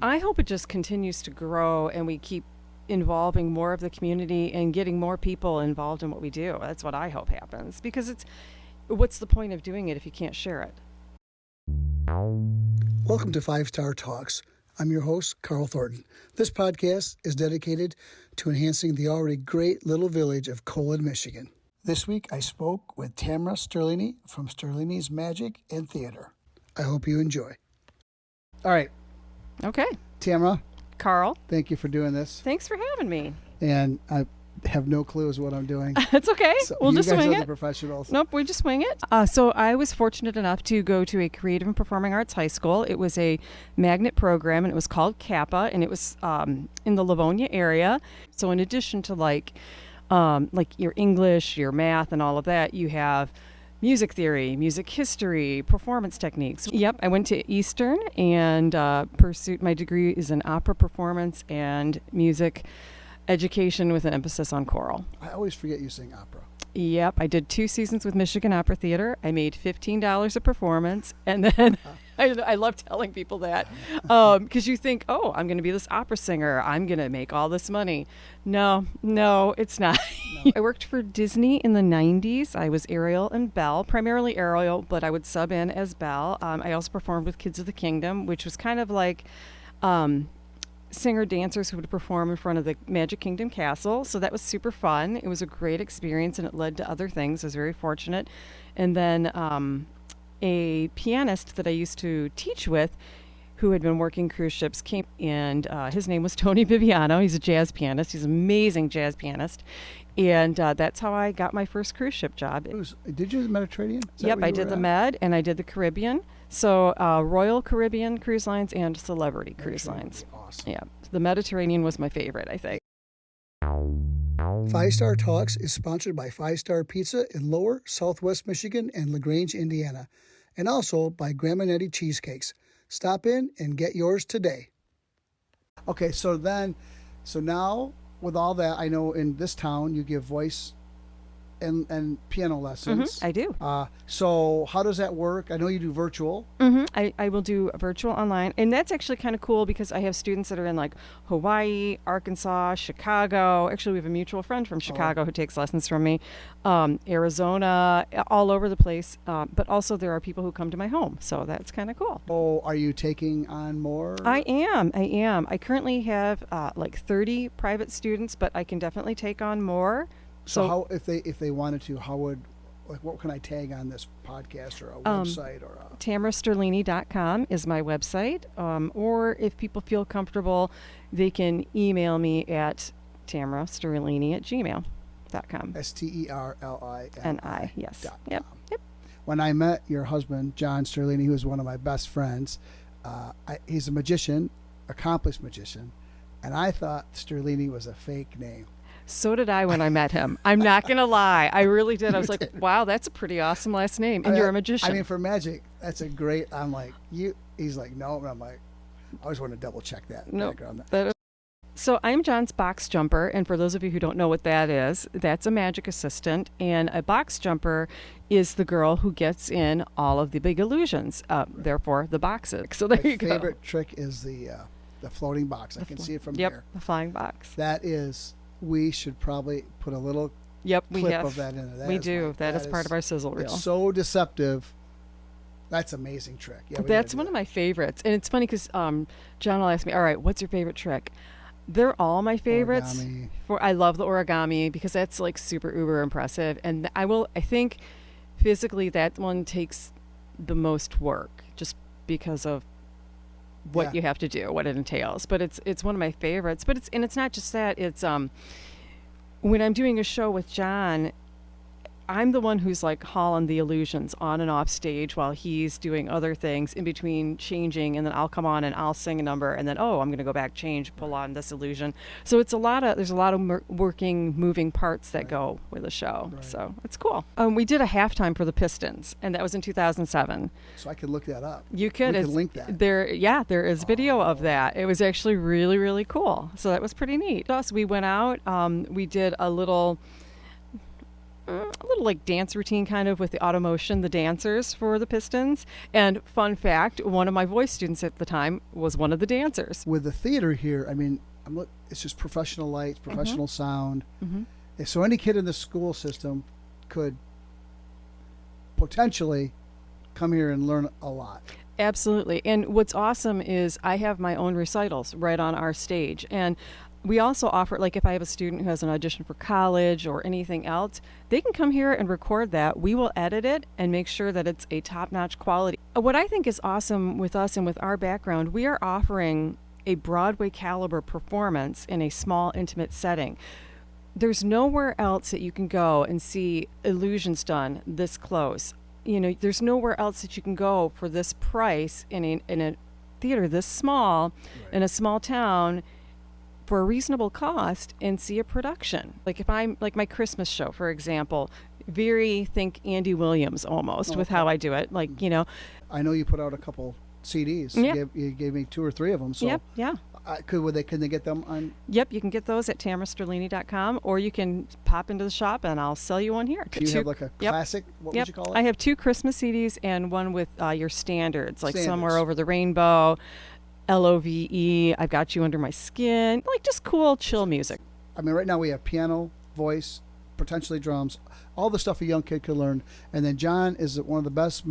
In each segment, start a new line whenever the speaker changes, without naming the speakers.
I hope it just continues to grow and we keep involving more of the community and getting more people involved in what we do. That's what I hope happens, because what's the point of doing it if you can't share it?
Welcome to 5-Star Talks. I'm your host, Carl Thornton. This podcast is dedicated to enhancing the already great little village of Colon, Michigan. This week, I spoke with Tamara Sterlini from Sterlini's Magic and Theater. I hope you enjoy. All right.
Okay.
Tamara,
Carl,
thank you for doing this.
thanks for having me.
And I have no clue as what I'm doing.
It's okay.
So
We'll just swing
you guys are
it.
the professionals.
Nope, we just swing it. So I was fortunate enough to go to a creative and performing arts high school. It was a magnet program, and it was called Kappa, and it was in the Livonia area. So in addition to like your English, your math, and all of that, you have music theory, music history, performance techniques. Yep, I went to Eastern and pursued my degree is in opera performance and music education with an emphasis on choral.
I always forget you sing opera.
Yep, I did 2 seasons with Michigan Opera Theater. I made $15 a performance, and then I love telling people that because you think, oh, I'm going to be this opera singer. I'm going to make all this money. No, it's not. No. I worked for Disney in the 90s. I was Ariel and Belle, primarily Ariel, but I would sub in as Belle. I also performed with Kids of the Kingdom, which was kind of like singer-dancers who would perform in front of the Magic Kingdom castle. So that was super fun. It was a great experience, and it led to other things. I was very fortunate. And then a pianist that I used to teach with who had been working cruise ships came, and his name was Tony Viviano. He's a jazz pianist. He's an amazing jazz pianist. And that's how I got my first cruise ship job.
Did you do the Mediterranean?
Yep, I did the Med, and I did the Caribbean. So Royal Caribbean Cruise Lines and Celebrity Cruise Lines.
Awesome.
Yeah, the Mediterranean was my favorite, I think.
5-Star Talks is sponsored by 5-Star Pizza in Lower, Southwest Michigan and LaGrange, Indiana, and also by Graminetti Cheesecakes. Stop in and get yours today. Okay, so now with all that, I know in this town you give voice and piano lessons.
Mm-hmm, I do.
So how does that work? I know you do virtual.
Mm-hmm. I will do virtual online. And that's actually kind of cool because I have students that are in like Hawaii, Arkansas, Chicago. Actually, we have a mutual friend from Chicago who takes lessons from me. Arizona, all over the place. But also there are people who come to my home. So that's kind of cool.
Oh, are you taking on more?
I am. I currently have like 30 private students, but I can definitely take on more.
So how, if they wanted to, how would, like, what can I tag on this podcast or a website or a...
TamaraSterlini.com is my website. Or if people feel comfortable, they can email me at tamarasterlini@gmail.com.
STERLINI.
Yes. Yep.
When I met your husband, John Sterlini, who was one of my best friends, he's a magician, accomplished magician, and I thought Sterlini was a fake name.
So did I when I met him. I'm not going to lie. I really did. I was like, wow, that's a pretty awesome last name. And you're a magician.
I mean, for magic, that's a great, I'm like, he's like, no. And I'm like, I always want to double check that.
No.
Background.
So I'm John's box jumper. And for those of you who don't know what that is, that's a magic assistant. And a box jumper is the girl who gets in all of the big illusions, therefore the boxes. So there you go.
My favorite trick is the floating box. I can see it from here.
Yep, the flying box.
That is... We should probably put a little
clip
of that in there.
We do. That is part of our sizzle reel.
It's so deceptive. That's an amazing trick. Yeah,
that's one of my favorites. And it's funny because John will ask me, all right, what's your favorite trick? They're all my favorites.
Origami.
I love the origami because that's like super uber impressive. And I think physically that one takes the most work just because of what you have to do, what it entails. But it's one of my favorites. But it's not just that. It's when I'm doing a show with John, I'm the one who's like hauling the illusions on and off stage while he's doing other things in between changing, and then I'll come on and I'll sing a number, and then I'm going to go back, change, pull on this illusion. So there's a lot of working, moving parts that go with the show. Right. So it's cool. We did a halftime for the Pistons, and that was in 2007.
So I could look that up.
You could.
We could link that.
There is video of that. It was actually really, really cool. So that was pretty neat. So we went out. We did a little a little like dance routine kind of with the automotion, the dancers for the Pistons. And fun fact, one of my voice students at the time was one of the dancers.
With the theater here, I mean, it's just professional lights, professional sound. So any kid in the school system could potentially come here and learn a lot.
Absolutely. And what's awesome is I have my own recitals right on our stage. And we also offer, like if I have a student who has an audition for college or anything else, they can come here and record that. We will edit it and make sure that it's a top-notch quality. What I think is awesome with us and with our background, we are offering a Broadway caliber performance in a small, intimate setting. There's nowhere else that you can go and see illusions done this close. You know, there's nowhere else that you can go for this price in a theater this small, in a small town, for a reasonable cost and see a production. Like if I'm like my Christmas show, for example, think Andy Williams almost with how I do it. Like, you know.
I know you put out a couple CDs.
Yep.
You gave me 2 or 3 of them. So
Yep, yeah.
Can they get them on?
Yep, you can get those at tamarasterlini.com, or you can pop into the shop and I'll sell you one here.
Do you have like a classic? What would you call it?
I have 2 Christmas CDs and one with your standards, like
Standards.
Somewhere Over the Rainbow, LOVE, I've Got You Under My Skin, like just cool, chill music.
I mean, right now we have piano, voice, potentially drums, all the stuff a young kid could learn. And then John is one of the best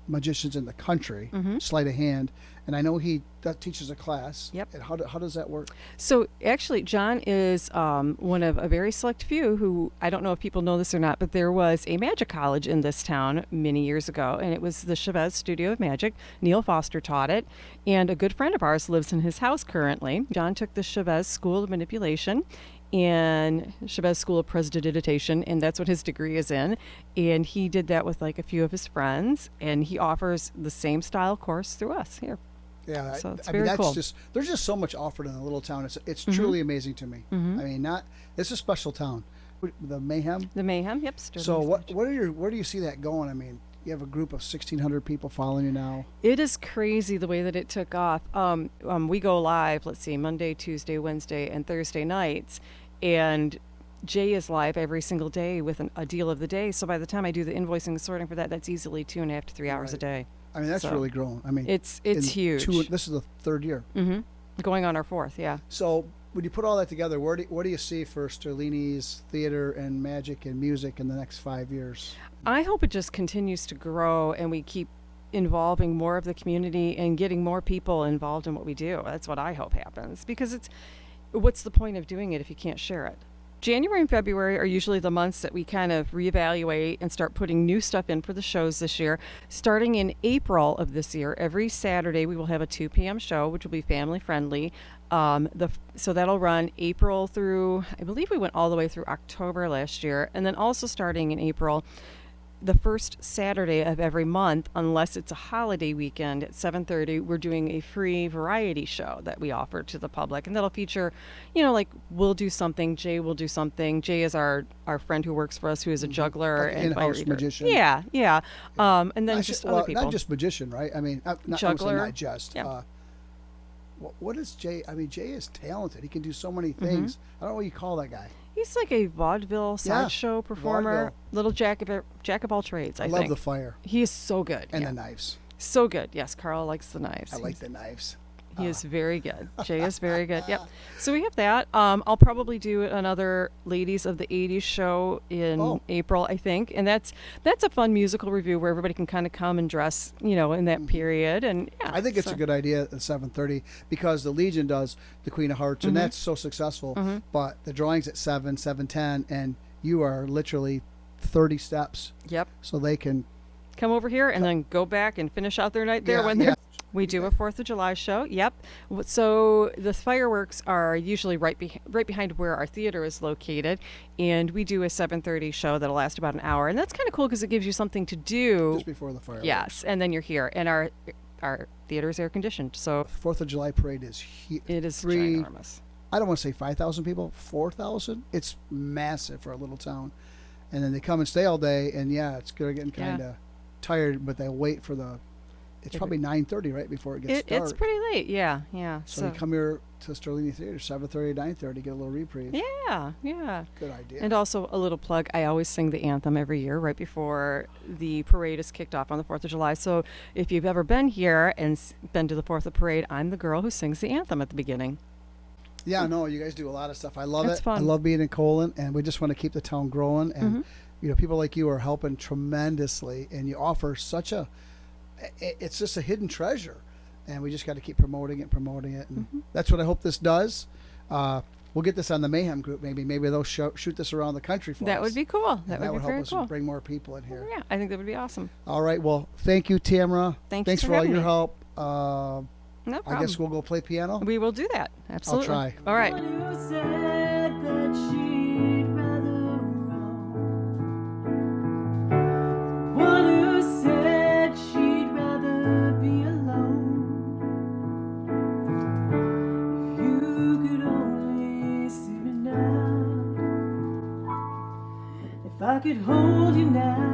magicians in the country, sleight of hand. And I know he teaches a class.
Yep.
And how does that work?
So actually, John is one of a very select few who, I don't know if people know this or not, but there was a magic college in this town many years ago, and it was the Chavez Studio of Magic. Neil Foster taught it, and a good friend of ours lives in his house currently. John took the Chavez School of Manipulation and Chavez School of Prestidigitation, and that's what his degree is in. And he did that with like a few of his friends, and he offers the same style course through us here.
Yeah,
so it's
I
very
mean, that's
cool.
there's just so much offered in a little town. It's truly amazing to me. I mean, it's a special town. The Mayhem.
The Mayhem, yep.
So where do you see that going? I mean, you have a group of 1,600 people following you now.
It is crazy the way that it took off. We go live, let's see, Monday, Tuesday, Wednesday, and Thursday nights, and Jay is live every single day with a deal of the day. So by the time I do the invoicing and sorting for that, that's easily 2.5 to 3 hours a day.
I mean, that's really grown. I mean,
it's huge.
This is the 3rd year.
Going on our 4th, yeah.
So when you put all that together, what do you see for Sterlini's theater and magic and music in the next 5 years?
I hope it just continues to grow and we keep involving more of the community and getting more people involved in what we do. That's what I hope happens, because what's the point of doing it if you can't share it? January and February are usually the months that we kind of reevaluate and start putting new stuff in for the shows this year. Starting in April of this year, every Saturday we will have a 2 p.m. show, which will be family friendly. So that'll run April through, I believe we went all the way through October last year. And then also starting in April, the first Saturday of every month, unless it's a holiday weekend at 7:30, we're doing a free variety show that we offer to the public. And that'll feature, like we'll do something, Jay will do something. Jay is our friend who works for us, who is a juggler
like
and
in-house magician.
Yeah. And then just other people.
Not just magician, right? I mean,
juggler.
Not just.
Yeah.
What is Jay? I mean, Jay is talented. He can do so many things. I don't know what you call that guy.
He's like a vaudeville sideshow performer,
vaudeville.
Little jack of all trades, I think.
I love the fire.
He is so good.
And the knives.
So good. Yes, Carl likes the knives.
I like the knives.
He is very good. Jay is very good. Yep. So we have that. I'll probably do another Ladies of the 80s show in April, I think. And that's a fun musical review where everybody can kind of come and dress, in that period. And yeah,
I think it's a good idea at 7:30 because the Legion does the Queen of Hearts and that's so successful. But the drawing's at 7:10, and you are literally 30 steps.
Yep.
So they can
come over here and then go back and finish out their night there We do a 4th of July show. Yep. So the fireworks are usually right behind where our theater is located, and we do a 7:30 show that'll last about an hour, and that's kind of cool because it gives you something to do
just before the fireworks.
Yes, and then you're here, and our theater is air conditioned. So
4th of July parade is huge.
It is ginormous.
I don't want to say 5,000 people, 4,000. It's massive for a little town, and then they come and stay all day, and it's getting kind of tired, but they wait for it's probably 9:30 right before it gets dark.
It's pretty late. Yeah.
So you come here to Sterlini Theater 7:30 to 9:30, get a little reprieve.
Yeah.
Good idea.
And also a little plug, I always sing the anthem every year right before the parade is kicked off on the 4th of July. So if you've ever been here and been to the 4th of parade, I'm the girl who sings the anthem at the beginning.
Yeah, no, you guys do a lot of stuff. I love
It's
it.
fun.
I love being in Colon, and we just want to keep the town growing. And people like you are helping tremendously, and you offer such a. It's just a hidden treasure, and we just got to keep promoting it, and that's what I hope this does. We'll get this on the Mayhem group. Maybe they'll shoot this around the country for us.
That would be cool. That would be
help
very
us
cool.
bring more people in here.
Yeah, I think that would be awesome.
All right. Well, thank you, Tamara.
Thanks
for all
having
your
me.
help.
No problem.
I guess we'll go play piano.
We will do that. Absolutely.
I'll try.
All right.
One who said that she'd rather roam. One who said she'd rather be alone. If you could only see me now. If I could hold you now.